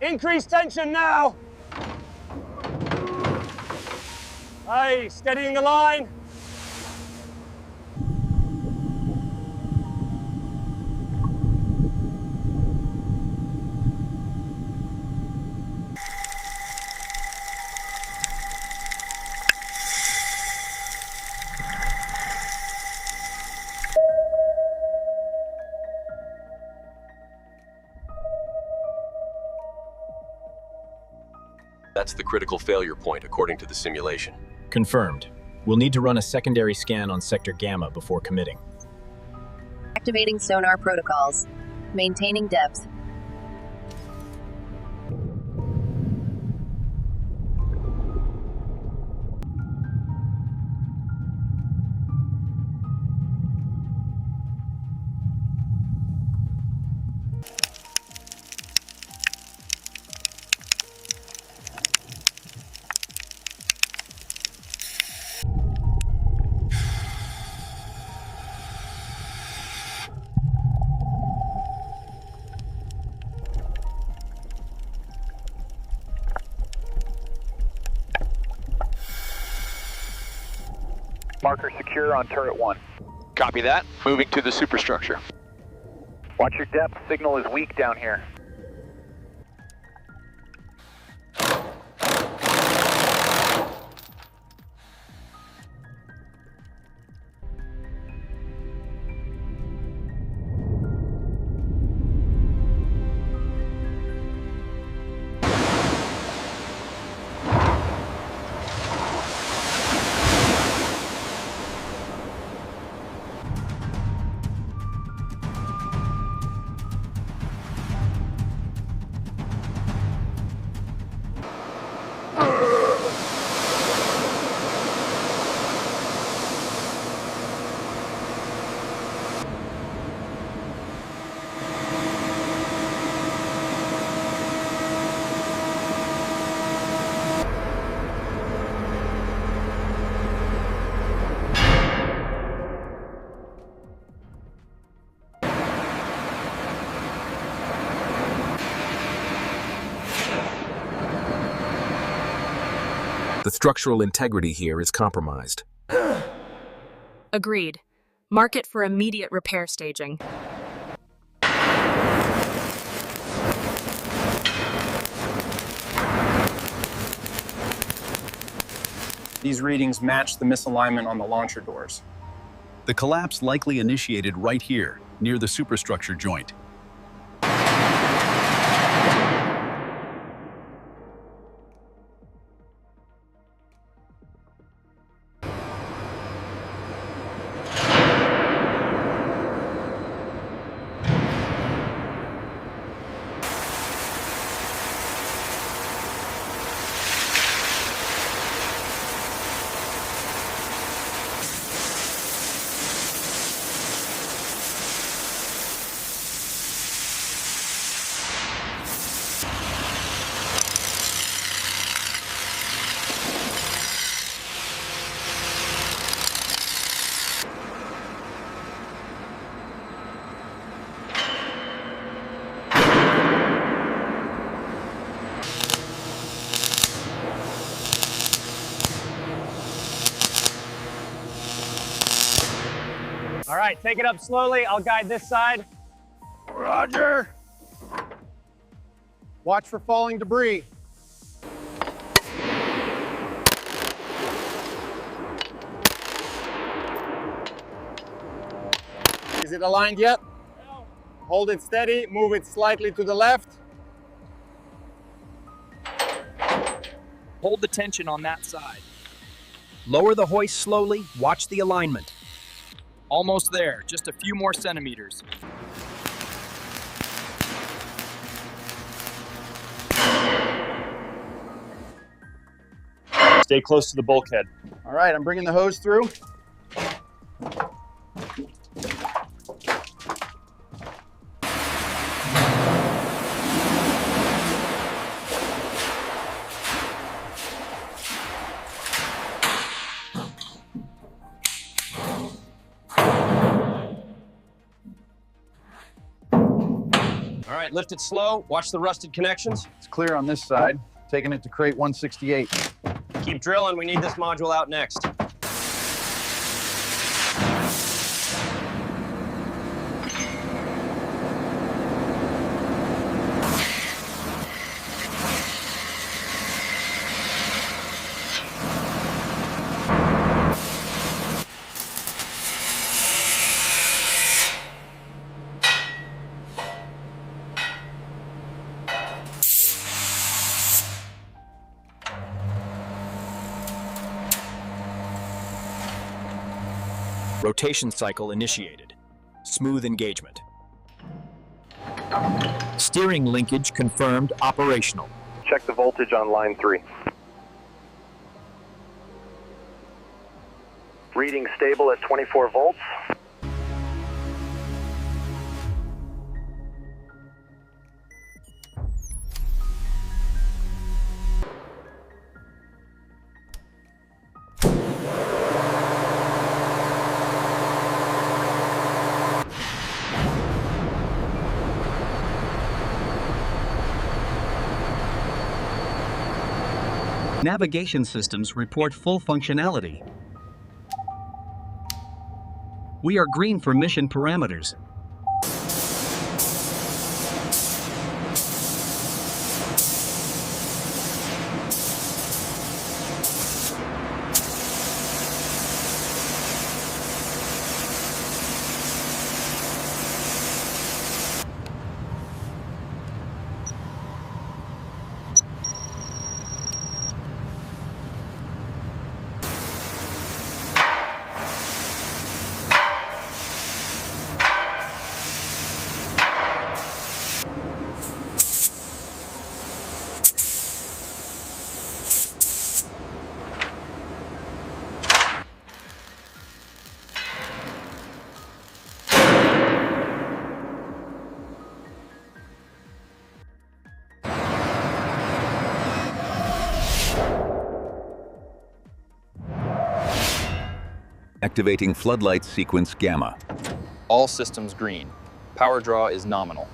Increase tension now. Aye, steadying the line. That's the critical failure point, according to the simulation. Confirmed. We'll need to run a secondary scan on Sector Gamma before committing. Activating sonar protocols. Maintaining depth. Marker secure on turret 1. Copy that. Moving to the superstructure. Watch your depth. Signal is weak down here. The structural integrity here is compromised. Agreed. Mark it for immediate repair staging. These readings match the misalignment on the launcher doors. The collapse likely initiated right here, near the superstructure joint. All right, take it up slowly. I'll guide this side. Roger. Watch for falling debris. Is it aligned yet? No. Hold it steady, move it slightly to the left. Hold the tension on that side. Lower the hoist slowly, watch the alignment. Almost there, just a few more centimeters. Stay close to the bulkhead. All right, I'm bringing the hose through. All right, lift it slow. Watch the rusted connections. It's clear on this side. Taking it to crate 168. Keep drilling. We need this module out next. Rotation cycle initiated. Smooth engagement. Steering linkage confirmed operational. Check the voltage on line 3. Reading stable at 24 volts. Navigation systems report full functionality. We are green for mission parameters. Activating floodlight sequence Gamma. All systems green. Power draw is nominal.